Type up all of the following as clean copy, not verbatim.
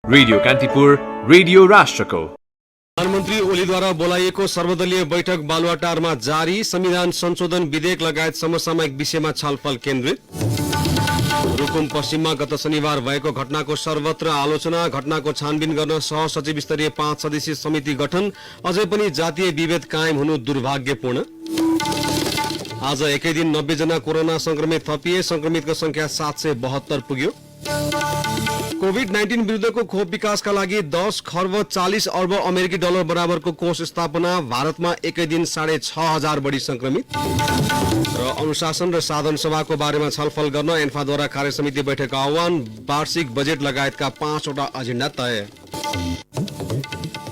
Radio Kantipur, radio राष्ट्रको। प्रधानमन्त्री ओलीद्वारा बोलाइएको सर्वदलीय बैठक बालुवाटारमा जारी। संविधान संशोधन विधेयक लगायत समसामयिक विषयमा छलफल केन्द्रित। रुकुम पश्चिममा गत शनिबार भएको घटनाको सर्वत्र आलोचना। घटनाको छानबिन गर्न सहसचिव स्तरीय 5 सदस्यीय समिति गठन। अझै पनि जातीय विभेद कायम हुनु दुर्भाग्यपूर्ण। आज एकै दिन 90 जना कोरोना संक्रमित थपिए। संक्रमितको संख्या 772 पुग्यो। कोभिड-19 विरुद्धको खोप विकासका लागि 10 खर्ब 40 अर्ब अमेरिकी डलर बराबरको कोष स्थापना। भारतमा एकै दिन 6,500 बढी संक्रमित। र अनुशासन र साधन सभाको बारेमा छलफल गर्न एन्फाद्वारा कार्य समिति बैठक आह्वान। वार्षिक बजेट लगायतका 5 वटा एजेन्डा तय।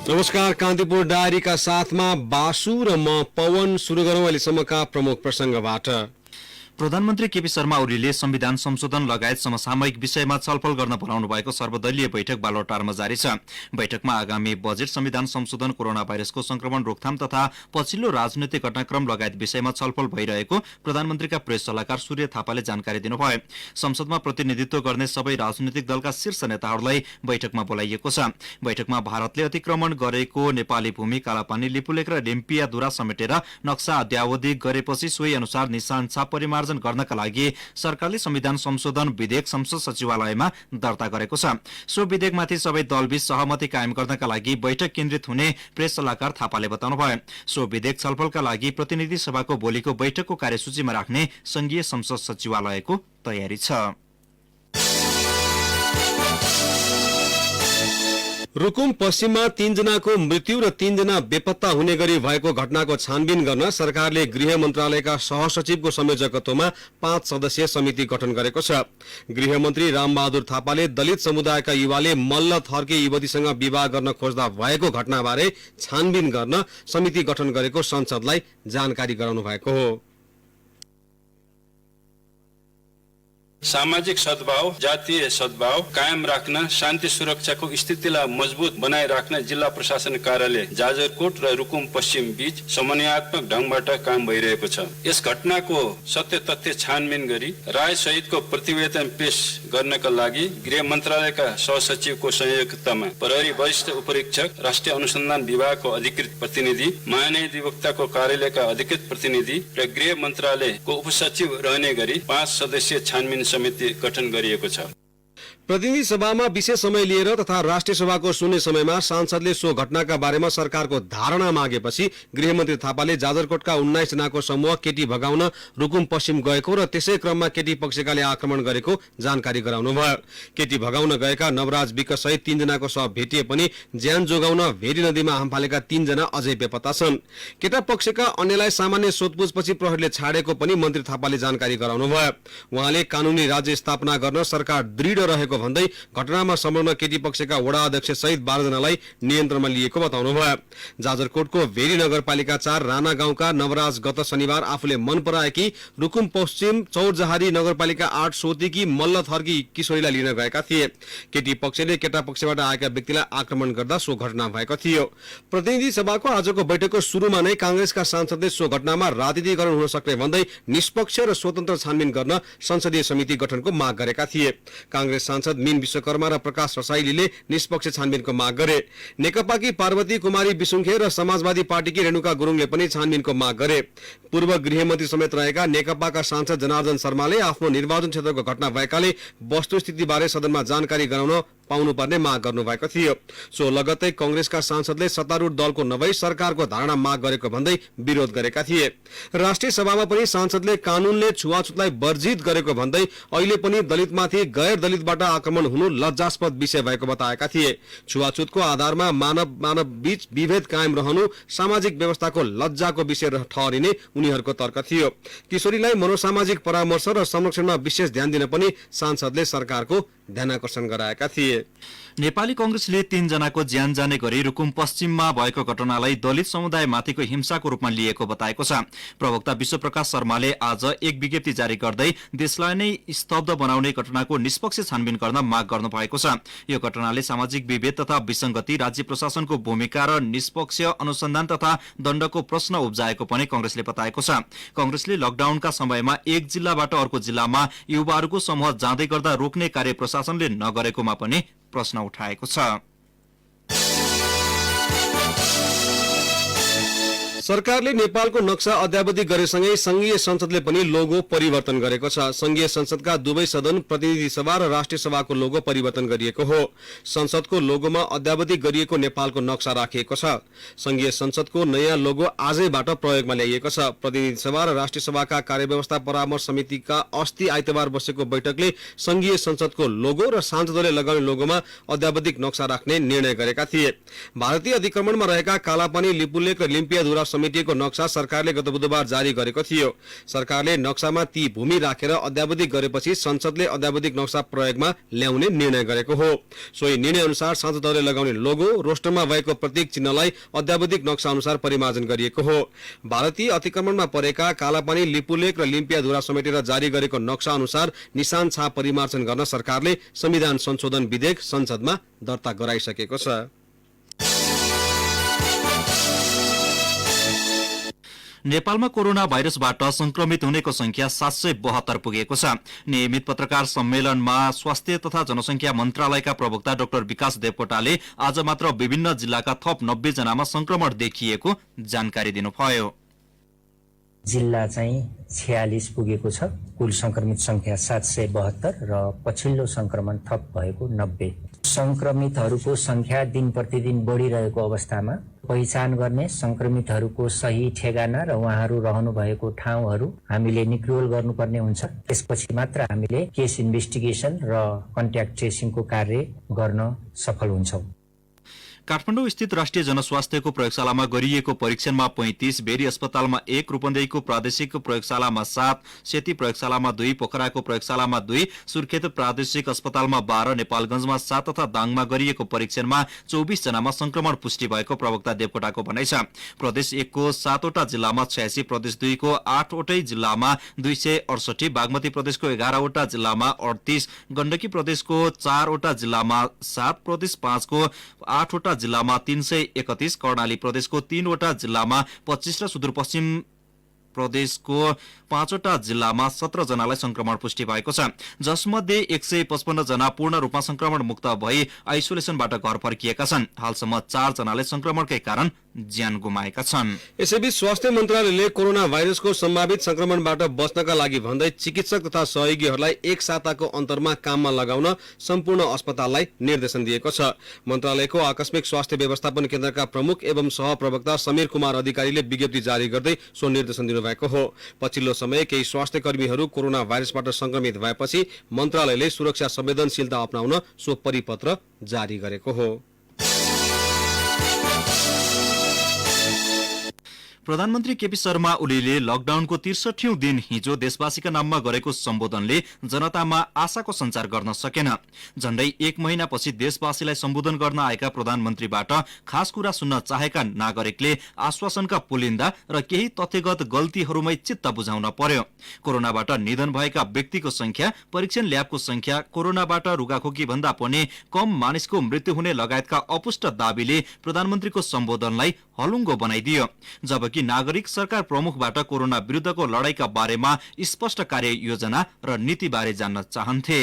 नमस्कार, कान्तिपुर डायरीका साथमा बासु र म पवन। सुरु गरौँ अहिलेसम्मका प्रमुख प्रसंगबाट। प्रधानमन्त्री केपी शर्मा ओलीले संविधान संशोधन लगायत समसामयिक विषयमा छलफल गर्न बोलाउनु भएको सर्वदलीय बैठक बालुवाटारमा जारी छ। बैठकमा आगामी बजेट, संविधान संशोधन, कोरोना भाइरसको संक्रमण रोकथाम तथा पछिल्लो राजनैतिक घटनाक्रम लगायत विषयमा छलफल भइरहेको प्रधानमन्त्रीका प्रेस सल्लाहकार सूर्य थापाले जानकारी दिनुभयो। संसदमा प्रतिनिधित्व गर्ने सबै राजनैतिक दलका शीर्ष नेताहरूलाई बैठकमा बोलाइएको छ। बैठकमा भारतले अतिक्रमण गरेको नेपाली भूमि कालापानी, लिपुलेक र डेम्पियाधुरा समेटेर नक्सा अध्यावधि गरेपछि सोही अनुसार निशान छाप परिमार्जन गर्नका लागि सरकारले संविधान संशोधन विधेयक संसद सचिवालयमा दर्ता गरेको छ। सो विधेयकमाथि सबै दलबीच सहमति कायम गर्नका लागि बैठक केन्द्रित हुने प्रेस सल्लाहकार थापाले बताउनुभयो। सो विधेयक छलफलका लागि प्रतिनिधि सभाको भोलिको बैठकको कार्यसूचीमा राख्ने संघीय संसद सचिवालयको तयारी छ। रुकुम पश्चिममा 3 जनाको मृत्यु र 3 जना बेपत्ता हुने गरी भएको घटनाको छानबिन गर्न सरकारले गृह मन्त्रालयका सहसचिवको संयोजकत्वमा 5 सदस्यीय समिति गठन गरेको छ। गृहमन्त्री रामबहादुर थापाले दलित समुदायका युवाले मल्ल थर्के युवतीसँग विवाह गर्न खोज्दा भएको घटनाबारे छानबिन गर्न समिति गठन गरेको संसदलाई जानकारी गराउनु भएको हो। सामाजिक सद्भाव, जातीय सद्भाव कायम राख्न, शान्ति सुरक्षाको स्थितिलाई मजबुत बनाइराख्न जिल्ला प्रशासन कार्यालय जाजरकोट र रुकुम पश्चिम बीच समन्वयात्मक ढंगबाट काम भइरहेको छ। यस घटनाको सत्य तथ्य छानबिन गरी राय सहितको प्रतिवेदन पेश गर्नका लागि गृह मन्त्रालयका सहसचिवको संयोजकतामा प्रहरी वरिष्ठ उपरीक्षक, राष्ट्रिय अनुसन्धान विभागको अधिकृत प्रतिनिधि, महानिधिवक्ताको कार्यालयका अधिकृत प्रतिनिधि र गृह मन्त्रालयको उपसचिव रहने गरी 5 सदस्यीय छानबिन समिति गठन गरिएको छ। प्रतिनिधि सभामा विशेष समय लिएर तथा राष्ट्रिय सभाको शून्य समयमा सांसदले सो घटनाका बारेमा सरकारको धारणा मागेपछि गृहमन्त्री थापाले जाजरकोटका 19 जनाको समूह केटी भगाउन रुकुम पश्चिम गएको र त्यसै क्रममा केटी पक्षकाले आक्रमण गरेको जानकारी गराउनुभयो। केटी भगाउन गएका नवराज विक सहित 3 जनाको शव भेटिए पनि ज्यान जोगाउन भेरी नदीमा हाम फालेका 3 जना अझै बेपत्ता छन्। केटा पक्षका अन्यलाई सामान्य सोधपुछपछि प्रहरीले छाडेको पनि मन्त्री थापाले जानकारी गराउनुभयो। उहाँले कानूनी राज्य स्थापना गर्न सरकार दृढ रहेको भन्दै घटनामा संलग्न केटी पक्षका वडा अध्यक्ष सहित 12 जनालाई नियन्त्रणमा लिएको बताउनुभयो। जाजरकोटको भेरी नगरपालिका 4 राणा गाउँका नवराज गत शनिबार आफूले मन पराएकी रुकुम पश्चिम चौरजहारी नगरपालिका 8 सोतीकी मल्ल थर्की किशोरीलाई लिन गएका थिए। केटी पक्षले केटा पक्षबाट आएका व्यक्तिलाई आक्रमण गर्दा सो घटना भएको थियो। प्रतिनिधि सभाको आजको बैठकको सुरुमा नै कांग्रेसका सांसदले सो घटनामा राजनीतिकरण हुन सक्ने भन्दै निष्पक्ष र स्वतन्त्र छानबिन गर्न संसदीय समिति गठनको माग गरेका थिए। कांग्रेस सांसद मीन विश्वकर्मा र प्रकाश रसाइलीले निष्पक्ष छानबिनको माग गरे। नेकपाकी पार्वती कुमारी विसुङखे र समाजवादी पार्टीकी रेणुका गुरुङले पनि छानबिनको माग गरे। पूर्व गृहमन्त्री समेत रहेका नेकपाका सांसद जनार्दन शर्माले आफ्नो निर्वाचन क्षेत्रको घटना भएकाले वस्तुस्थितिबारे सदनमा जानकारी गराउन पाउनुपर्ने माग गर्नुभएको थियो। सो लगत्तै कांग्रेसका सांसदले सत्तारूढ दलको नभई सरकारको धारणा माग गरेको भन्दै विरोध गरेका थिए। राष्ट्रिय सभामा पनि सांसदले कानूनले छुवाछुतलाई वर्जित गरेको भन्दै अहिले पनि दलितमाथि गैर दलितबाट आक्रमण हुनु लज्जास्पद विषय भएको बताएका थिए। छुवाछुतको आधारमा मानव बीच विभेद कायम रहनु सामाजिक व्यवस्थाको लज्जाको विषय ठहरिने उनीहरूको तर्क थियो। किशोरीलाई मनोसामाजिक परामर्श र संरक्षणमा विशेष ध्यान दिन पनि सांसदले सरकारको ध्यानाकर्षण गराएका थिए। नेपाली कांग्रेसले 3 जनाको ज्यान जाने गरी रुकुम पश्चिममा भएको घटनालाई दलित समुदायमाथिको हिंसाको रूपमा लिएको बताएको छ। प्रवक्ता विश्वप्रकाश शर्माले आज एक विज्ञप्ति जारी गर्दै देशलाई नै स्तब्ध बनाउने घटनाको निष्पक्ष छानबिन गर्न माग गर्नु भएको छ। यो घटनाले सामाजिक विभेद तथा विसंगति, राज्य प्रशासनको भूमिका र निष्पक्ष अनुसन्धान तथा दण्डको प्रश्न उब्जाएको पनि कांग्रेसले बताएको छ। कांग्रेसले लकडाउनका समयमा एक जिल्लाबाट अर्को जिल्लामा युवाहरूको समूह जाँदै गर्दा रोक्ने कार्य प्रशासनले नगरेकोमा पनि प्रश्न उठाएको छ। सरकारले नेपालको नक्सा अद्यावधिक गरेसँगै संघीय संसदले पनि लोगो परिवर्तन गरेको छ। संघीय संसदका दुवै सदन प्रतिनिधि सभा र राष्ट्रिय सभाको लोगो परिवर्तन गरिएको हो। संसदको लोगोमा अद्यावधिक गरिएको नेपालको नक्सा राखिएको छ। संघीय संसदको नयाँ लोगो आजैबाट प्रयोगमा ल्याइएको छ। प्रतिनिधि सभा र राष्ट्रिय सभाका कार्यव्यवस्था परामर्श समितिका अस्ति आइतबार बसेको बैठकले संघीय संसदको लोगो र सांसदले लगाउने लोगोमा अद्यावधिक नक्सा राख्ने निर्णय गरेका थिए। भारतीय अधिक्रमणमा रहेका कालापानी, लिपुलेक र लिम्पियाधुरा समितिको नक्सा सरकारले गत बुधबार जारी गरेको थियो। सरकारले नक्सामा ती भूमि राखेर अद्यावधिक गरेपछि संसदले अद्यावधिक नक्सा प्रयोगमा ल्याउने निर्णय गरेको हो। सोही निर्णय अनुसार सांसदहरूले लगाउने लोगो, रोस्टरमा भएको प्रतीक चिन्हलाई अद्यावधिक नक्सा अनुसार परिमार्जन गरिएको हो। भारतीय अतिक्रमणमा परेका कालापानी, लिपुलेक र लिम्पियाधुरा समेटेर जारी गरेको नक्सा अनुसार निशान छाप परिमार्जन गर्न सरकारले संविधान संशोधन विधेयक संसदमा दर्ता गराइसकेको छ। नेपालमा कोरोना भाइरसबाट संक्रमित हुनेको संख्या 772 पुगेको छ। नियमित पत्रकार सम्मेलनमा स्वास्थ्य तथा जनसंख्या मन्त्रालयका प्रवक्ता डाक्टर विकास देवकोटाले आज मात्र विभिन्न जिल्लाका थप 90 जनामा संक्रमण देखिएको जानकारी दिनुभयो। जिल्ला चाहिँ 46 पुगेको छ। कुल संक्रमित संख्या 772 र पछिल्लो संक्रमण थप भएको 90। संक्रमितहरूको संख्या दिन प्रतिदिन बढिरहेको अवस्थामा पहिचान गर्ने संक्रमितहरूको सही ठेगाना र उहाँहरू रहनु भएको ठाउँहरू हामीले निक्रियोल गर्नुपर्ने हुन्छ। त्यसपछि मात्र हामीले केस इन्भेस्टिगेसन र कन्ट्याक्ट ट्रेसिङको कार्य गर्न सफल हुन्छौं। काठमाडौँ स्थित राष्ट्रिय जनस्वास्थ्यको प्रयोगशालामा गरिएको परीक्षणमा 35, बेरी अस्पतालमा 1, रूपन्देहीको प्रादेशिक प्रयोगशालामा 7, सेती प्रयोगशालामा 2, पोखराको प्रयोगशालामा 2, सुर्खेत प्रादेशिक अस्पतालमा 12, नेपालगञ्जमा 7 तथा दाङमा गरिएको परीक्षणमा 24 जनामा संक्रमण पुष्टि भएको प्रवक्ता देवकोटाको भनाइ छ। प्रदेश 1 को 7 वटा जिल्लामा 86, प्रदेश 2 को 8 वटै जिल्लामा 268, बागमती प्रदेशको 11 वटा जिल्लामा 38, गण्डकी प्रदेशको 4 वटा जिल्लामा 7, प्रदेश 5 को 8 वटा जिल्लामा 331, कर्णाली प्रदेशको 3 वटा जिल्लामा 25 र सुदूरपश्चिम प्रदेशको 5 वटा जिल्लामा 17 जनालाई संक्रमण पुष्टि भएको छ, जसमध्ये 155 जना पूर्ण रूपमा संक्रमण मुक्त भई आइसोलेसनबाट घर फर्किएका छन्। हालसम्म 4 जनाले संक्रमणकै कारण ज्यान गुमाएका छन्। यसैबीच स्वास्थ्य मन्त्रालयले कोरोना भाइरसको सम्भावित संक्रमणबाट बच्नका लागि भन्दै चिकित्सक तथा सहयोगीहरूलाई एक साताको अन्तरमा काममा लगाउन सम्पूर्ण अस्पताललाई निर्देशन दिएको छ। मन्त्रालयको आकस्मिक स्वास्थ्य व्यवस्थापन केन्द्रका प्रमुख एवं सहप्रवक्ता समीर कुमार अधिकारीले विज्ञप्ति जारी गर्दै सो निर्देशन दिनुभएको हो। पछिल्लो समय केही स्वास्थ्य कर्मीहरू कोरोना भाइरसबाट संक्रमित भएपछि मन्त्रालयले सुरक्षा संवेदनशीलता अपनाउन सो परिपत्र जारी गरेको हो। प्रधानमन्त्री केपी शर्मा ओलीले लकडाउनको 63औं दिन हिजो देशवासीका नाममा गरेको सम्बोधनले जनतामा आशाको सञ्चार गर्न सकेन। झण्डै 1 महिनापछि देशवासीलाई सम्बोधन गर्न आएका प्रधानमन्त्रीबाट खास कुरा सुन्न चाहेका नागरिकले आश्वासनका पुलिन्दा र केही तथ्यगत गल्तीहरूमै चित्त बुझाउन पर्यो। कोरोनाबाट निधन भएका व्यक्तिको संख्या, परीक्षण ल्याबको संख्या, कोरोनाबाट रुगाखोकी भन्दा पनि कम मानिसको मृत्यु हुने लगायतका अपुष्ट दाबीले प्रधानमन्त्रीको सम्बोधनलाई हलुङ्गो बनाइदियो। जबकि नागरिक सरकार प्रमुखबाट कोरोना विरुद्धको लडाईका बारेमा स्पष्ट कार्ययोजना र नीतिबारे जान्न चाहन्थे।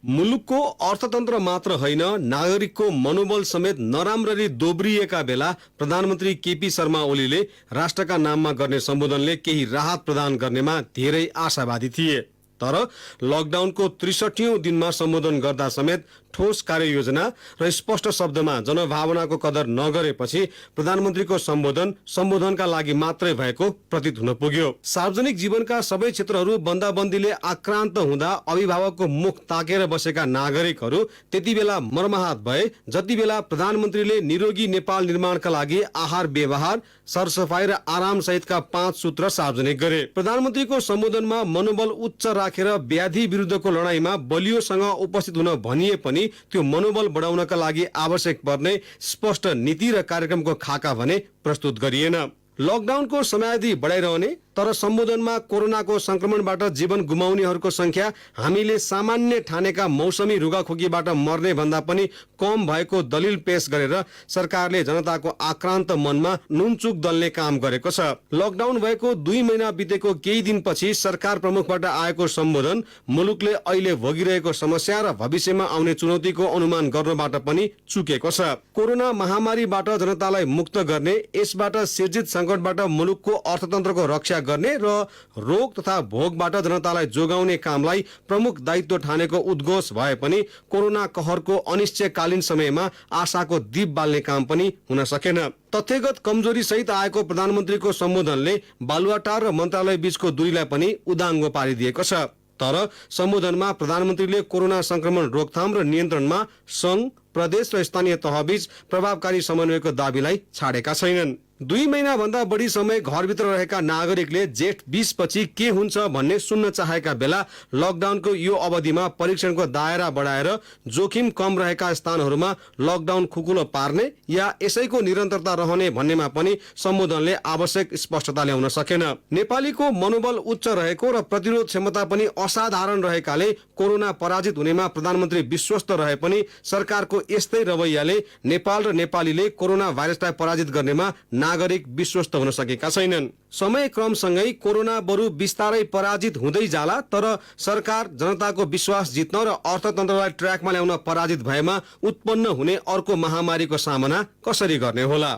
मुलुकको अर्थतन्त्र मात्र होइन, नागरिकको मनोबल समेत नराम्ररी दोब्रिएका बेला प्रधानमन्त्री केपी शर्मा ओलीले राष्ट्रका नाममा गर्ने सम्बोधनले केही राहत प्रदान गर्नेमा धेरै आशावादी थिए। तर लकडाउनको 63औं दिनमा सम्बोधन गर्दा समेत ठोस कार्ययोजना र स्पष्ट शब्दमा जनभावनाको कदर नगरेपछि प्रधानमन्त्रीको सम्बोधनका लागि मात्रै भएको प्रतीत हुन पुग्यो। सार्वजनिक जीवनका सबै क्षेत्रहरू बन्दाबन्दीले आक्रान्त हुँदा अभिभावकको मुख ताकेर बसेका नागरिकहरू त्यति बेला मर्माहत भए जति बेला प्रधानमन्त्रीले निरोगी नेपाल निर्माणका लागि आहार व्यवहार, सरसफाई र आराम सहितका 5 सूत्र सार्वजनिक गरे। प्रधानमन्त्रीको सम्बोधनमा मनोबल उच्च राखेर व्याधि विरुद्धको लडाईँमा बलियोसँग उपस्थित हुन भनिए पनि त्यो मनोबल बढाउनका लागि आवश्यक पर्ने स्पष्ट नीति र कार्यक्रमको खाका भने प्रस्तुत गरिएन। लकडाउनको समयावधि बढाइरहने, तर सम्बोधनमा कोरोनाको संक्रमणबाट जीवन गुमाउनेहरूको संख्या हामीले सामान्य ठानेका मौसमी रुगाखोकीबाट मर्ने भन्दा पनि कम भएको दलिल पेश गरेर सरकारले जनताको आक्रान्त मनमा नुनचुक दल्ने काम गरेको छ। लकडाउन भएको 2 महिना बितेको केही दिनपछि सरकार प्रमुखबाट आएको सम्बोधन मुलुकले अहिले भोगिरहेको समस्या र भविष्यमा आउने चुनौतीको अनुमान गर्नबाट पनि चुकेको छ। कोरोना महामारीबाट जनतालाई मुक्त गर्ने, यसबाट सिर्जित संकटबाट मुलुकको अर्थतन्त्रको रक्षा गर्ने र रोग तथा भोगबाट जनतालाई जोगाउने कामलाई प्रमुख दायित्व ठानेको उद्घोष भए पनि कोरोना कहरको अनिश्चयकालीन समयमा आशाको दीप बाल्ने काम पनि हुन सकेन। तथ्यगत कमजोरी सहित आएको प्रधानमन्त्रीको सम्बोधनले बालुवाटार र मन्त्रालय बीचको दूरीलाई पनि उदाङ्गो पारिदिएको छ। तर सम्बोधनमा प्रधानमन्त्रीले कोरोना संक्रमण रोकथाम र नियन्त्रणमा संघ, प्रदेश र स्थानीय तहबीच प्रभावकारी समन्वयको दाबीलाई छाडेका छैनन्। 2 महिना भन्दा बढी समय घरभित्र रहेका नागरिकले जेठ 20 पछि के हुन्छ भन्ने सुन्न चाहेका बेला लकडाउनको यो अवधिमा परीक्षणको दायरा बढाएर जोखिम कम रहेका स्थानहरूमा लकडाउन खुकुलो पार्ने या यसैको निरन्तरता रहने भन्नेमा पनि सम्बोधनले आवश्यक स्पष्टता ल्याउन सकेन। नेपालीको मनोबल उच्च रहेको र प्रतिरोध क्षमता पनि असाधारण रहेकाले कोरोना पराजित हुनेमा प्रधानमन्त्री विश्वस्त रहे पनि सरकारको यस्तै रवैयाले नेपाल र नेपालीले कोरोना भाइरसलाई पराजित गर्नेमा नागरिक विश्वस्त हुन सकेका छैनन्। समय क्रमसँगै कोरोना बरु बिस्तारै पराजित हुँदै जाला, तर सरकार जनताको विश्वास जित्न र अर्थतन्त्रलाई ट्र्याकमा ल्याउन पराजित भएमा उत्पन्न हुने अर्को महामारीको सामना कसरी गर्ने होला?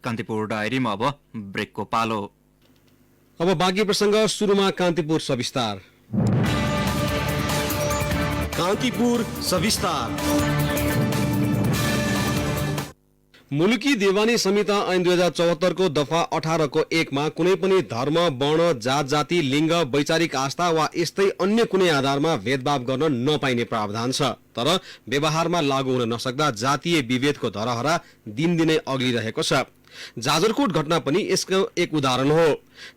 कान्तिपुर डायरीमा अब ब्रेकको पालो। अब बाँकी प्रसंग सुरुमा कान्तिपुर सविस्तार। कान्तिपुर सविस्तार। मुलुकी देवानी संहिता ऐन 2074 को दफा 18 को 1 मा कुनै पनि धर्म, वर्ण, जात जाति, लिंग, वैचारिक आस्था वा यस्तै अन्य कुनै आधारमा भेदभाव गर्न नपाइने प्रावधान छ। तर व्यवहारमा लागू हुन नसक्दा जातीय विभेदको धरहरा दिनदिनै अग्लिरहेको छ। जाजरकोट घटना पनि यसको एक उदाहरण हो।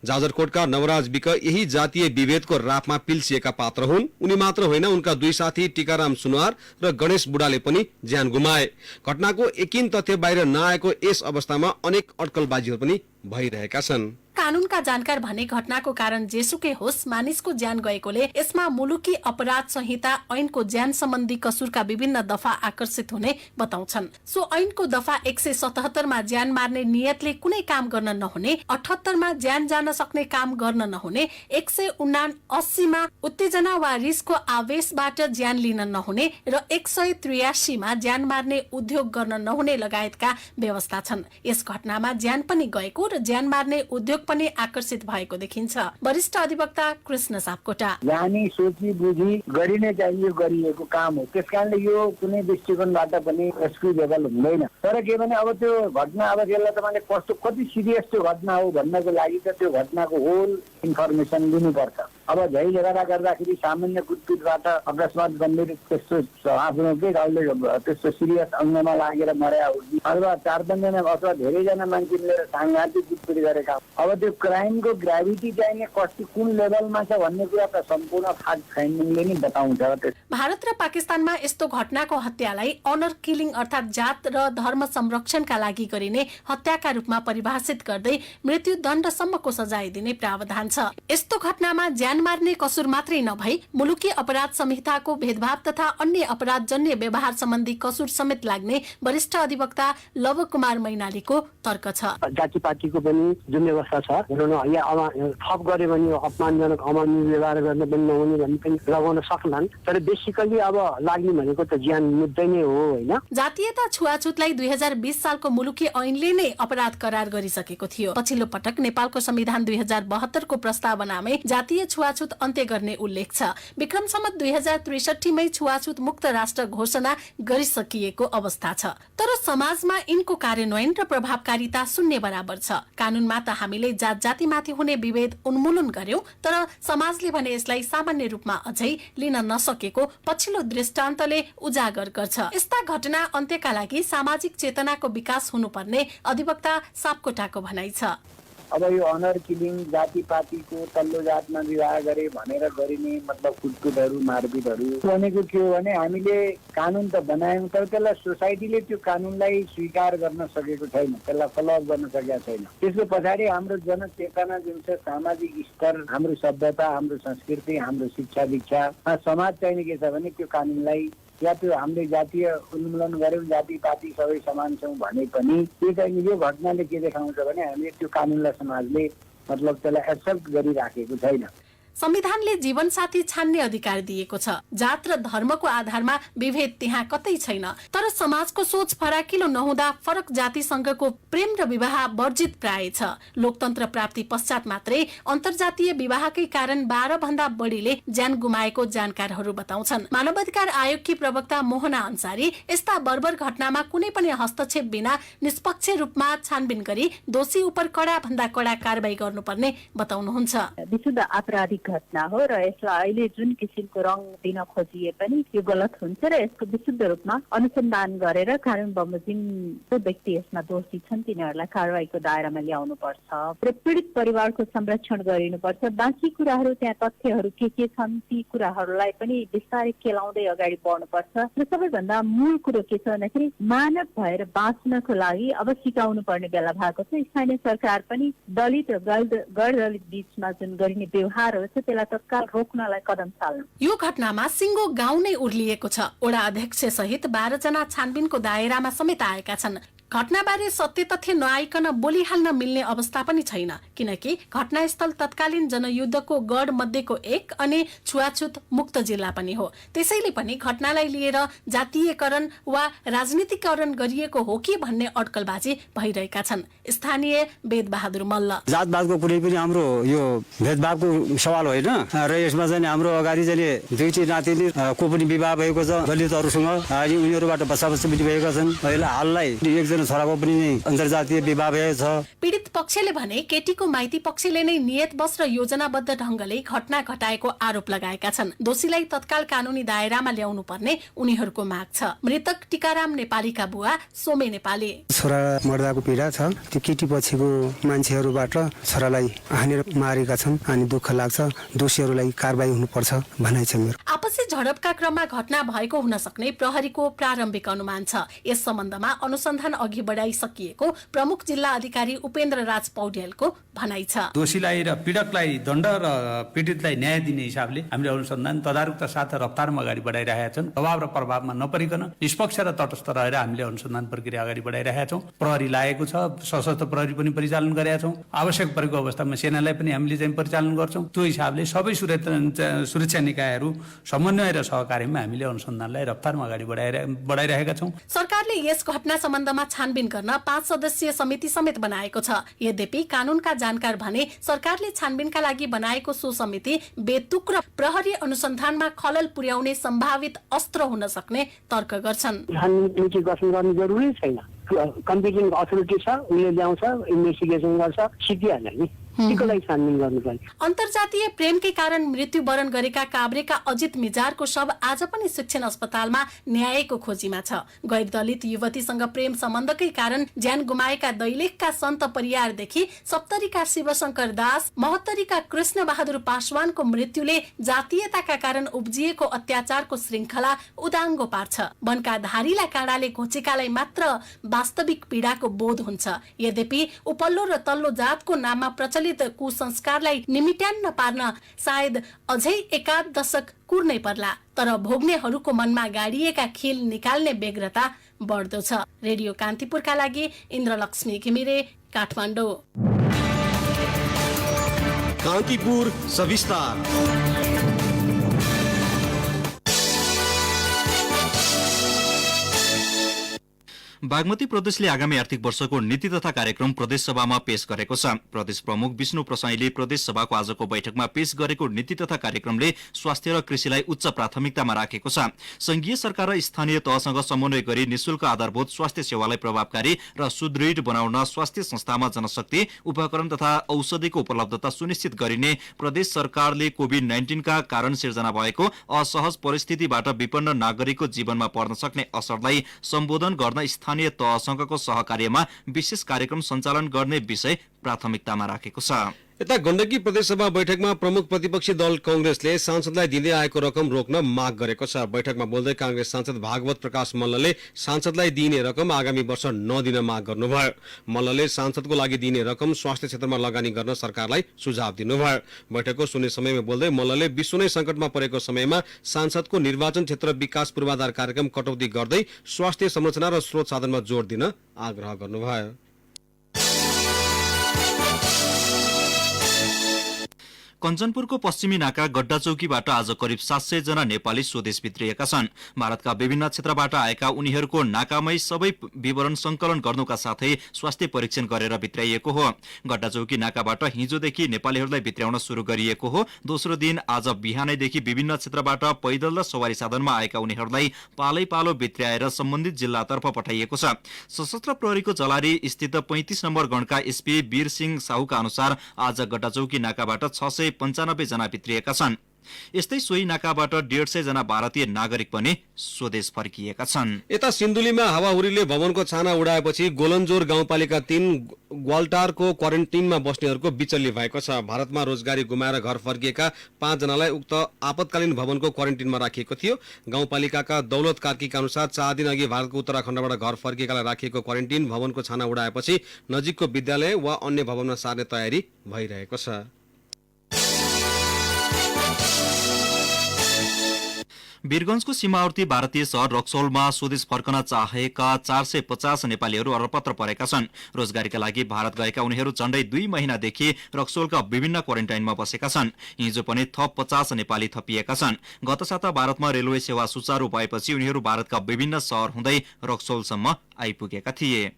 जाजरकोटका नवराज विक यही जातीय विभेदको रापमा पिल्सिएका पात्र हुन्। उनी मात्र होइन, उनका 2 साथी टीकाराम सुनवार र गणेश बुढाले पनि ज्यान गुमाए। घटनाको यकिन तथ्य बाहिर नआएको यस अवस्थामा अनेक अड्कलबाजीहरू पनि भइरहेका छन्। कानूनका जानकार भने घटनाको कारण जेसुकै होस्, मानिसको ज्यान गएकोले यसमा मुलुकी अपराध संहिता ऐनको ज्यान सम्बन्धी कसुरका विभिन्न दफा आकर्षित हुने बताउँछन्। सो ऐनको दफा 177 मा ज्यान मार्ने नियतले कुनै काम गर्न नहुने, 78 मा ज्यान जान सक्ने काम गर्न नहुने, 179 मा उत्तेजना वा रिसको आवेशबाट ज्यान लिन नहुने र 183 मा ज्यान मार्ने उद्योग गर्न नहुने लगायतका व्यवस्था छन्। यस घटनामा ज्यान पनि गएको र ज्यान मार्ने उद्योग पनि आकर्षित भएको देखिन्छ। वरिष्ठ अधिवक्ता कृष्ण सापकोटा, जानी सोची बुझी गरिने चाहिए गरिएको काम हो। त्यसकारणले यो कुनै दृष्टिकोणबाट पनि एक्सक्युजेबल हुँदैन। तर के भने अब त्यो घटना अब यसलाई तपाईँले कस्तो कति सिरियस त्यो घटना हो भन्नको लागि त त्यो घटनाको होल इन्फर्मेसन लिनुपर्छ। अब झैझगडा गर्दाखेरि सामान्य कुटपिटबाट अकस्मात गम्भीर त्यस्तो आफ्नो के गाउँले त्यस्तो सिरियस अङ्गमा लागेर मर्या हो अथवा 4-5 जना अथवा धेरैजना मान्छेले साङ्घातिक कुटपिट गरेका। अब त्यो क्राइमको ग्राभिटी चाहिँ कति कुन लेभलमा छ भन्ने कुरा त सम्पूर्ण फ्याक्ट फाइन्डिङले नै बताउँछ। भारत र पाकिस्तानमा यस्तो घटनाको हत्यालाई अनर किलिङ अर्थात जात र धर्म संरक्षणका लागि गरिने हत्याका रूपमा परिभाषित गर्दै मृत्युदण्डसम्मको सजाय दिने प्रावधान छ। यस्तो घटनामा ज्यान मार्ने कसुर मात्रै नभई मुलुकी अपराध संहिताको भेदभाव तथा अन्य अपराधजन्य व्यवहार सम्बन्धी कसुर समेत लाग्ने वरिष्ठ अधिवक्ता लव कुमार मैनालीको तर्क छ। जातिपातीको पनि जुन व्यवस्था छ थप गरे भने अपमानजनक अमानवीय व्यवहार गर्न पनि नहुने भन्ने पनि लगाउन सक्लान्। तर बेसिकली अब लाग्ने भनेको त ज्यान मुद्दै नै हो होइन। जातीयता छुवाछुतलाई 2020 सालको मुलुकी ऐनले नै अपराध करार गरिसकेको थियो। पछिल्लो पटक नेपालको संविधान 2072 को प्रस्तावनामै जातीय छुवाछुत अन्त्य गर्ने उल्लेख छ। विक्रम सम्वत 2063 मै छुवाछुत मुक्त राष्ट्र घोषणा गरिसकिएको अवस्था छ। तर समाजमा यिनको कार्यान्वयन र प्रभावकारिता शून्य बराबर छ। कानूनमा त हामीले जात जातिमाथि हुने विभेद उन्मूलन गर्यौं, तर समाजले भने यसलाई सामान्य रूपमा अझै लिन नसकेको पछिल्लो दृष्टान्तले उजागर गर्छ। यस्ता घटना अन्त्यका लागि सामाजिक चेतनाको विकास हुनुपर्ने अधिवक्ता सापकोटाको भनाइ छ। अब यो अनर किलिङ, जातिपातीको तल्लो जातमा विवाह गरे भनेर गरिने मतलब कुटकुटहरू, मारपिटहरू भनेको के हो भने हामीले कानुन त बनायौँ तर त्यसलाई सोसाइटीले त्यो कानुनलाई स्वीकार गर्न सकेको छैन, त्यसलाई फलो अप गर्न सकेका छैन। त्यसको पछाडि हाम्रो जनचेतना जुन छ, सामाजिक स्तर, हाम्रो सभ्यता, हाम्रो संस्कृति, हाम्रो शिक्षा दीक्षा, समाज चाहिने के छ भने त्यो कानुनलाई या त्यो हामीले जातीय उन्मूलन गर्यौँ, जातिपाती सबै समान छौँ भने पनि यो घटनाले के देखाउँछ भने हामीले त्यो कानुनलाई समाजले मतलब त्यसलाई एक्सेप्ट गरिराखेको छैन। संविधानले जीवनसाथी छान्ने अधिकार दिएको छ। जात र धर्मको आधारमा विभेद त्यहाँ कतै छैन, तर समाजको सोच फराकिलो नहुँदा फरक जातिसँगको प्रेम र विवाह वर्जित प्राय छ। लोकतन्त्र प्राप्ति पश्चात मात्रै अन्तर्जातीय विवाहकै कारण 12 भन्दा बढीले ज्यान गुमाएको जानकारहरू बताउँछन्। मानवाधिकार आयोगकी प्रवक्ता मोहना अन्सारी यस्ता बर्बर घटनामा कुनै पनि हस्तक्षेप बिना निष्पक्ष रूपमा छानबिन गरी दोषी उप कडा भन्दा कडा कारबाही गर्नुपर्ने बताउनुहुन्छ। विशुद्ध आपराधिक घटना हो र यसलाई अहिले जुन किसिमको रङ दिन खोजिए पनि यो गलत हुन्छ र यसको विशुद्ध रूपमा अनुसन्धान गरेर कानुन बमोजिम जो व्यक्ति यसमा दोषी छन् तिनीहरूलाई कारबाहीको दायरामा ल्याउनु पर्छ र पीडित परिवारको संरक्षण गरिनुपर्छ। बाँकी कुराहरू त्यहाँ तथ्यहरू के छन् ती कुराहरूलाई पनि बिस्तारै केलाउँदै अगाडि बढ्नुपर्छ र सबैभन्दा मूल कुरो के छ भन्दाखेरि मानव भएर बाँच्नको लागि अब सिकाउनु पर्ने बेला भएको छ। स्थानीय सरकार पनि दलित र गैर दलित बीचमा जुन गरिने व्यवहार त्यसलाई तत्काल रोक्नलाई कदम चाल्नु। यो घटनामा सिङ्गो गाउँ नै उर्लिएको छ। वडा अध्यक्ष सहित 12 जना छानबिनको दायरामा समेत आएका छन्। घटनाबारे सत्य तथ्य नआइकन बोलिहाल्न मिल्ने अवस्था पनि छैन, किनकि घटनास्थल तत्कालीन जनयुद्धको गढ मध्येको एक अनि छुवाछुत मुक्त जिल्ला पनि हो। त्यसैले पनि घटनालाई लिएर जातीयकरण वा राजनीतिकरण गरिएको हो कि भन्ने अड्कलबाजी भइरहेका छन्। स्थानीय वेदबहादुर मल्ल जातपातको कुनै पनि हाम्रो यो भेदभावको सवाल होइन र यसमा चाहिँ हाम्रो अगाडि चाहिँ दुईटी नातिनी को पनि विवाह भएको छ दलितहरूसँग, अनि उनीहरूबाट बसाबसी पनि भएका छन्। हाललाई एकजना छोराको पनि अन्तर्जातीय विवाह भएको छ। पीडित पक्षले भने केटीको माइती पक्षले नै नियतवश र योजनाबद्ध ढंगले घटना घटाएको आरोप लगाएका छन्। दोषीलाई तत्काल कानूनी दायरामा ल्याउनु पर्ने उनीहरूको माग छ। मृतक टिकाराम नेपालीका बुवा सोमे नेपाली छोरा मर्दाको पीडा छ, त्यो केटी पछिको मान्छेहरूबाट छोरालाई हानेर मारेका छन् अनि दुःख लाग्छ। दोषीहरूलाई कारबाही हुनुपर्छ भनाइ छ मेरो। आपसी झडपका क्रममा घटना भएको हुन सक्ने प्रहरीको प्रारम्भिक अनुमान छ। यस सम्बन्धमा अनुसन्धान अघि बढाइसकिएको प्रमुख जिल्ला अधिकारी उपेन्द्र राज पौडेलको भनाइ छ। दोषीलाई र पीडकलाई दण्ड र पीडितलाई न्याय दिने हिसाबले हामीले अनुसन्धान तदारुकता साथ रफ्तारमा अगाडि बढाइरहेका छन्। दबाव र प्रभावमा नपरिकन निष्पक्ष र तटस्थ रहेर हामीले अनुसन्धान प्रक्रिया अगाडि बढाइरहेका छौँ। प्रहरी लागेको छ, सशस्त्र प्रहरी पनि परिचालन गरेका छौँ। आवश्यक परेको अवस्थामा सेनालाई पनि हामीले चाहिँ परिचालन गर्छौँ। त्यो हिसाबले सबै सुरक्षा निकायहरू समन्वय र सहकार्यमा हामीले अनुसन्धानलाई रफ्तारमा अगाडि बढाइरहेका छौँ। सरकारले यस घटना सम्बन्धमा छानबिन गर्न 5 सदस्यीय समिति समेत बनाएको छ। यद्यपि कानूनका जानकार भने सरकारले छानबिनका लागि बनाएको सो समिति बेतुक र प्रहरी अनुसन्धानमा खलल पुर्याउने सम्भावित अस्त्र हुन सक्ने तर्क गर्छन्। छानबिन गठन गर्ने जरुरी छैन। कम्पिटेन्ट अथोरिटी छ, उसले ल्याउँछ, इन्भेस्टिगेसन गर्छ, सिकिहाल्छ नि। अन्तर्जातीय प्रेमकै कारण मृत्युवरण गरेका काभ्रेका अजित मिजारको शव आज पनि शिक्षण अस्पतालमा न्यायको खोजीमा छ। गैर दलित युवतीसँग प्रेम सम्बन्धकै कारण ज्यान गुमाएका दैलेखका सन्त परियारदेखि सप्तरीका शिवशंकर दास, महोत्तरीका कृष्ण बहादुर पासवानको मृत्युले जातीयताका कारण उब्जिएको अत्याचारको श्रृङ्खला उदाङ्गो पार्छ। वनका धारिला काँडाले घोचेकालाई मात्र वास्तविक पीडाको बोध हुन्छ। यद्यपि उपल्लो र तल्लो जातको नाममा प्रचलित कुसंस्कारलाई निमिट्यान्न पार्न सायद अझै एकाध दशक कुर्नै पर्ला, तर भोग्नेहरूको मनमा गाडिएका खिल निकाल्ने व्यग्रता बढ्दो छ। रेडियो कान्तिपुरका लागि इन्द्रलक्ष्मी घिमिरे, काठमाडौँ। कान्तिपुर सविस्तार। बागमती प्रदेशले आगामी आर्थिक वर्षको नीति तथा कार्यक्रम प्रदेश सभामा पेश गरेको छ। प्रदेश प्रमुख विष्णु प्रसाईले प्रदेश सभाको आजको बैठकमा पेश गरेको नीति तथा कार्यक्रमले स्वास्थ्य र कृषिलाई उच्च प्राथमिकतामा राखेको छ। संघीय सरकार र स्थानीय तहसँग समन्वय गरी निशुल्क आधारभूत स्वास्थ्य सेवालाई प्रभावकारी र सुदृढ बनाउन स्वास्थ्य संस्थामा जनशक्ति, उपकरण तथा औषधिको उपलब्धता सुनिश्चित गरिने प्रदेश सरकारले कोभिड-19 का कारण सिर्जना भएको असहज परिस्थितिबाट विपन्न नागरिकको जीवनमा पर्न सक्ने असरलाई सम्बोधन गर्न स्थानीय तहसँगको सहकार्यमा विशेष कार्यक्रम सञ्चालन गर्ने विषय प्राथमिकतामा राखेको छ। यता गण्डकी प्रदेशसभा बैठकमा प्रमुख प्रतिपक्षी दल कांग्रेसले सांसदलाई दिँदै आएको रकम रोक्न माग गरेको छ। बैठकमा बोल्दै कांग्रेस सांसद भागवत प्रकाश मल्लले सांसदलाई दिइने रकम आगामी वर्ष नदिन माग गर्नुभयो। मल्लले सांसदको लागि दिइने रकम स्वास्थ्य क्षेत्रमा लगानी गर्न सरकारलाई सुझाव दिनुभयो। बैठकको सुन्ने समयमा बोल्दै मल्लले विश्व नै संकटमा परेको समयमा सांसदको निर्वाचन क्षेत्र विकास पूर्वाधार कार्यक्रम कटौती गर्दै स्वास्थ्य संरचना र स्रोत साधनमा जोड दिन आग्रह गर्नुभयो। कञ्चनपुरको पश्चिमी नाका गड्डा चौकीबाट आज करिब 700 जना नेपाली स्वदेश भित्रिएका छन्। भारतका विभिन्न क्षेत्रबाट आएका उनीहरूको नाकामै सबै विवरण संकलन गर्नुका साथै स्वास्थ्य परीक्षण गरेर भित्राइएको हो। गड्डा चौकी नाकाबाट हिजोदेखि नेपालीहरूलाई भित्र्याउन शुरू गरिएको हो। दोस्रो दिन आज बिहानैदेखि विभिन्न क्षेत्रबाट पैदल र सवारी साधनमा आएका उनीहरूलाई पालै पालो भित्र्याएर सम्बन्धित जिल्लातर्फ पठाइएको छ। सशस्त्र प्रहरीको जलारी स्थित 35 नम्बर गणका एसपी वीर सिंह साहुका अनुसार आज गड्डा चौकी नाकाबाट 695 जना भित्रिएका छन्। यस्तै सोही नाकाबाट 150 जना भारतीय नागरिक पनि स्वदेश फर्किएका छन्। यता सिन्धुलीमा हावाहुरीले भवनको छाना उडाएपछि गोलन्जोर गाउँपालिका 3 ग्वाल्टारको क्वारेन्टिनमा बस्नेहरूको बिचल्ली भएको छ। भारतमा रोजगारी गुमाएर घर फर्किएका 5 जनालाई उक्त आपतकालीन भवनको क्वारेन्टिनमा राखिएको थियो। गाउँपालिकाका दौलत कार्कीका अनुसार 4 दिन अघि भारतको उत्तराखण्डबाट घर फर्किएकालाई राखिएको क्वारेन्टिन भवनको छाना उडाएपछि नजिकको विद्यालय वा अन्य भवनमा सार्ने तयारी भइरहेको छ। वीरगंजको सीमावर्ती भारतीय शहर रक्सौलमा स्वदेश फर्कन चाहेका 450 नेपालीहरू अलपत्र परेका छन्। रोजगारीका लागि भारत गएका उनीहरू झण्डै 2 महिनादेखि रक्सौलका विभिन्न क्वारेन्टाइनमा बसेका छन्। हिजो पनि थप 50 नेपाली थपिएका छन्। गत साता भारतमा रेलवे सेवा सुचारू भएपछि उनीहरू भारतका विभिन्न शहर हुँदै रक्सौलसम्म आइपुगेका थिए।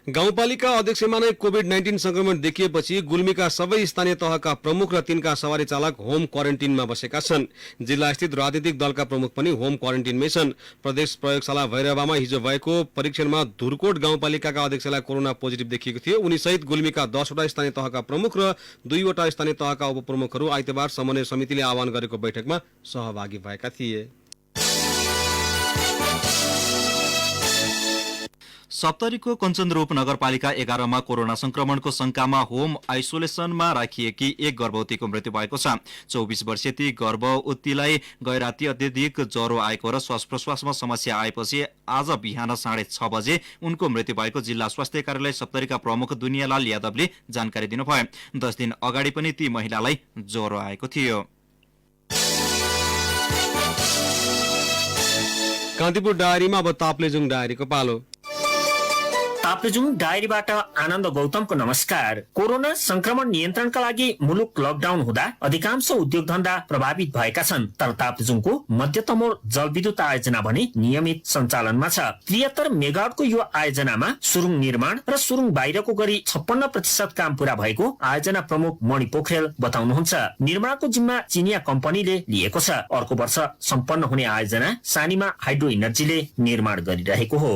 गाउँपालिका अध्यक्षमा नै कोभिड-19 संक्रमण देखिएपछि गुल्मीका सबै स्थानीय तहका प्रमुख र तिनका सवारी चालक होम क्वारेन्टिनमा बसेका छन्। जिल्लास्थित राजनीतिक दलका प्रमुख पनि होम क्वारेन्टिनमै छन्। प्रदेश प्रयोगशाला भैरवामा हिजो भएको परीक्षणमा धुरकोट गाउँपालिकाका अध्यक्षलाई कोरोना पोजिटिभ देखिएको थियो। उनी सहित गुल्मीका 10 वटा स्थानीय तहका प्रमुख र 2 वटा स्थानीय तहका उपप्रमुखहरू आइतबार समन्वय समितिले आह्वान गरेको बैठकमा सहभागी भएका थिए। सप्तरीको कञ्चनरोप नगरपालिका 11 मा कोरोना संक्रमणको शंकामा होम आइसोलेसनमा राखिएकी एक गर्भवतीको मृत्यु भएको छ। 24 वर्षीय गर्भवतीलाई गैराती अत्यधिक ज्वरो आएको र श्वास प्रश्वासमा समस्या आएपछि आज बिहान 6:30 बजे उनको मृत्यु भएको जिल्ला स्वास्थ्य कार्यालय सप्तरीका प्रमुख दुनियालाल यादवले जानकारी दिनुभयो। 10 दिन अगाडि पनि ती महिलालाई ज्वरो आएको थियो। कान्तिपुर डायरीमा अब ताप्लेजुङ डायरीको पालो। ताप्लेजुङ डायरीबाट आनन्द गौतमको नमस्कार। कोरोना संक्रमण नियन्त्रणका लागि मुलुक लकडाउन हुँदा अधिकांश उद्योग धन्दा प्रभावित भएका छन्। तर ताप्लेजुङको मध्यतमोर जलविद्युत आयोजना भने नियमित सञ्चालनमा छ। 73 मेगावाटको यो आयोजनामा सुरुङ निर्माण र सुरुङ बाहिरको गरी 56% काम पूरा भएको आयोजना प्रमुख मणि पोखरेल बताउनुहुन्छ। निर्माणको जिम्मा चिनिया कम्पनीले लिएको छ। अर्को वर्ष सम्पन्न हुने आयोजना सानीमा हाइड्रो इनर्जीले निर्माण गरिरहेको हो।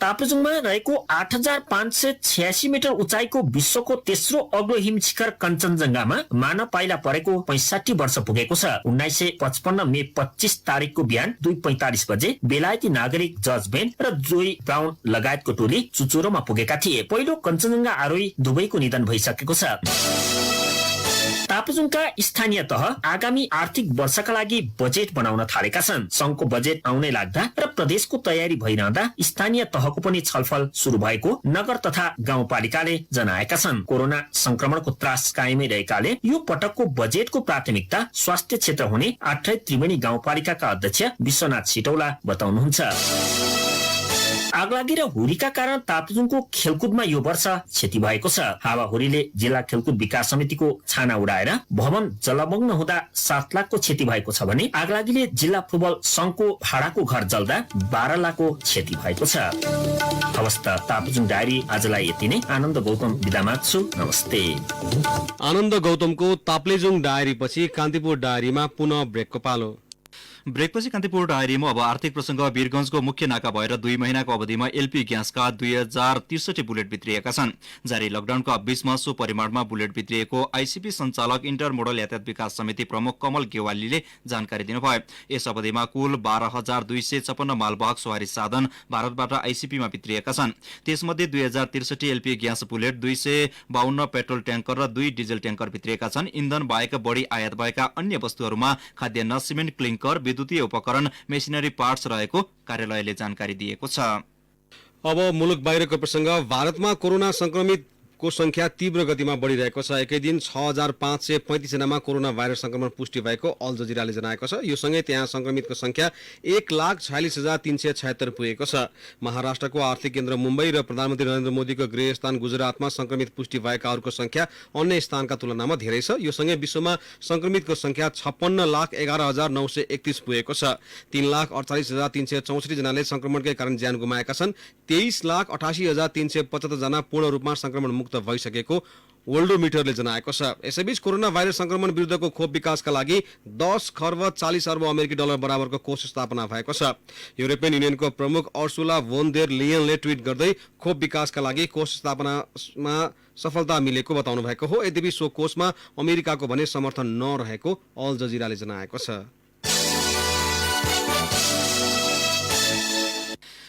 ताप्लेजुङमा रहेको 8586 मिटर उचाइको विश्वको तेस्रो अग्लो हिम शिखर कञ्चनजङ्घामा मानव पाइला परेको 65 वर्ष पुगेको छ। 1955 मे 25 तारिकको बिहान 2:45 बजे बेलायती नागरिक जर्ज बेन र जोई ब्राउन लगायतको टोली चुचुरोमा पुगेका थिए। पहिलो कञ्चनजङ्घा आरोही दुवैको निधन भइसकेको छ। ताप्लेजुङका स्थानीय तह आगामी आर्थिक वर्षका लागि बजेट बनाउन थालेका छन्। संघको बजेट आउनै लाग्दा र प्रदेशको तयारी भइरहँदा स्थानीय तहको पनि छलफल सुरु भएको नगर तथा गाउँपालिकाले जनाएका छन्। कोरोना संक्रमणको त्रास कायमै रहेकाले यो पटकको बजेटको प्राथमिकता स्वास्थ्य क्षेत्र हुने आठै त्रिवेणी गाउँपालिकाका अध्यक्ष विश्वनाथ सिटौला बताउनुहुन्छ। आगलागी र हुरीका कारण ताप्लेजुङको खेलकुदमा यो वर्ष क्षति भएको छ। हावाहुरीले जिल्ला खेलकुद विकास समितिको छाना उडाएर भवन जलमग्न हुँदा 7 लाखको क्षति भएको छ भने आगलागीले जिल्ला फुटबल संघको भाडाको घर जल्दा 12 लाखको क्षति भएको छ। अवस्था ताप्लेजुङ डायरी आजलाई यति नै। आनन्द गौतम बिदा माग्छु। नमस्ते। आनन्द गौतमको ताप्लेजुङ डायरी पछि कान्तिपुर डायरीमा पुनः ब्रेकको पालो। ब्रेकपछि कान्तिपुर डायरीमा अब आर्थिक प्रसंग। वीरगंजको मुख्य नाका भएर 2 महिनाको अवधिमा एलपी ग्यासका 2063 बुलेट भित्रिएका छन्। जारी लकडाउनका बीचमा सो परिमाणमा बुलेट भित्रिएको आईसीपी सञ्चालक इन्टर मोडल यातायात विकास समिति प्रमुख कमल गेवालीले जानकारी दिनुभयो। यस अवधिमा कुल 12,256 मालवाहक सवारी साधन भारतबाट आईसीपीमा भित्रिएका छन्। त्यसमध्ये 2063 LP gas bullet, 252 petrol tanker र 2 डिजल ट्याङ्कर भित्रिएका छन्। इन्धन बाहेक बढी आयात भएका अन्य वस्तुहरूमा खाद्यान्न, सिमेन्ट क्लिङ्कर, विद्युतीय उपकरण, मेसिनरी पार्ट्स रहेको कार्यालयले जानकारी दिएको छ। अब मुलुक बाहिरको प्रसंग। भारतमा कोरोना संक्रमित को संख्या तीव्र गतिमा बढ़िरहेको छ। एकै दिन 6,535 जनामा कोरोना भाइरस संक्रमण पुष्टि भएको अल जजिराले जनाएको छ। यो सँगै त्यहाँ संक्रमितको संख्या 1,46,376 पुगेको छ। महाराष्ट्रको आर्थिक केन्द्र मुम्बई र प्रधानमन्त्री नरेन्द्र मोदीको गृहस्थान गुजरातमा संक्रमित पुष्टि भएकाहरूको संख्या अन्य स्थानका तुलनामा धेरै छ। यो सँगै विश्वमा संक्रमितको संख्या 56,11,931 पुगेको छ। 3,48,364 जनाले संक्रमणकै कारण ज्यान गुमाएका छन्। 23,88,375 जना पूर्ण रूपमा संक्रमण मुक्त भइसकेको वर्ल्डोमिटरले जनाएको छ। यसैबीच कोरोना भाइरस संक्रमण विरुद्धको खोप विकासका लागि 10 खर्ब 40 अर्ब अमेरिकी डलर बराबरको कोष स्थापना भएको छ। युरोपियन युनियनको प्रमुख अर्सुला भोन देर लियनले ट्वीट गर्दै खोप विकासका लागि कोष स्थापनामा सफलता मिलेको बताउनु भएको हो। यद्यपि सो कोषमा अमेरिकाको भने समर्थन नरहेको अल जजिराले जनाएको छ।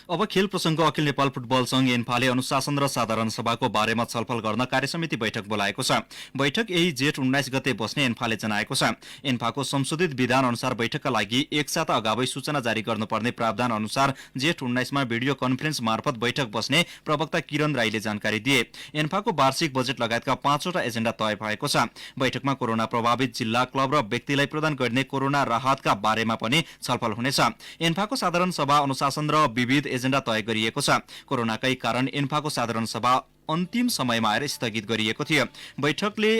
अब खेल प्रसंग। अखिल नेपाल फुटबल संघ एन्फाले अनुशासन र साधारण सभाको बारेमा छलफल गर्न कार्यसमिति बैठक बोलाएको छ। बैठक यही जेठ 19 गते बस्ने एन्फाले जनाएको छ। एन्फाको संशोधित विधान अनुसार बैठकका लागि एक साता अगावै सूचना जारी गर्नुपर्ने प्रावधान अनुसार जेठ 19 मा भिडियो कन्फरेन्स मार्फत बैठक बस्ने प्रवक्ता किरण राईले जानकारी दिए। एन्फाको वार्षिक बजेट लगायतका 5 वटा एजेन्डा तय भएको छ। बैठकमा कोरोना प्रभावित जिल्ला, क्लब र व्यक्तिलाई प्रदान गर्ने कोरोना राहतका बारेमा पनि छलफल हुनेछ। एन्फाको साधारण सभा अनुशासन र विविध एजेन्डा तय गरिएको छ। कोरोनाकै कारण एन्फाको साधारण सभा अन्तिम समयमा आएर स्थगित गरिएको थियो। बैठकले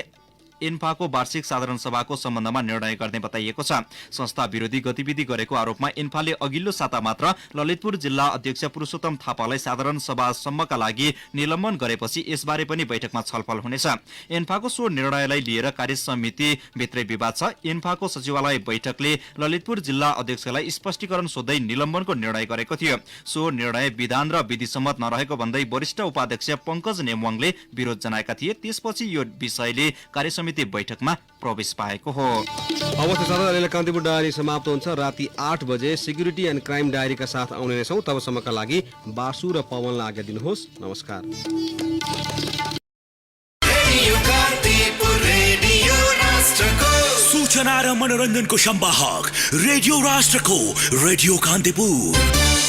एन्फाको वार्षिक साधारण सभाको सम्बन्धमा निर्णय गर्ने बताइएको छ। संस्था विरोधी गतिविधि गरेको आरोपमा एन्फाले अघिल्लो साता मात्र ललितपुर जिल्ला अध्यक्ष पुरुषोत्तम थापालाई साधारण सभासम्मका लागि निलम्बन गरेपछि यसबारे पनि बैठकमा छलफल हुनेछ। एन्फाको सो निर्णयलाई लिएर कार्यसमिति भित्रै विवाद छ। एन्फाको सचिवालय बैठकले ललितपुर जिल्ला अध्यक्षलाई स्पष्टीकरण सोध्दै निलम्बनको निर्णय गरेको थियो। सो निर्णय विधान र विधिसम्मत नरहेको भन्दै वरिष्ठ उपाध्यक्ष पंकज नेमवाङले विरोध जनाएका थिए। त्यसपछि यो विषयले कार्यसमिति बैठकमा प्रवेश पाएको हो। अवस्था साथ अहिले कान्तिपुर डायरी समाप्त हुन्छ। राति 8 बजे सिक्युरिटी एन्ड क्राइम डायरीका साथ आउने नै छौँ। तबसम्मका लागि बासु र पवनलाई आज्ञा दिनुहोस्। नमस्कार। सूचना र मनोरञ्जनको संवाहक रेडियो राष्ट्रको रेडियो कान्तिपुर।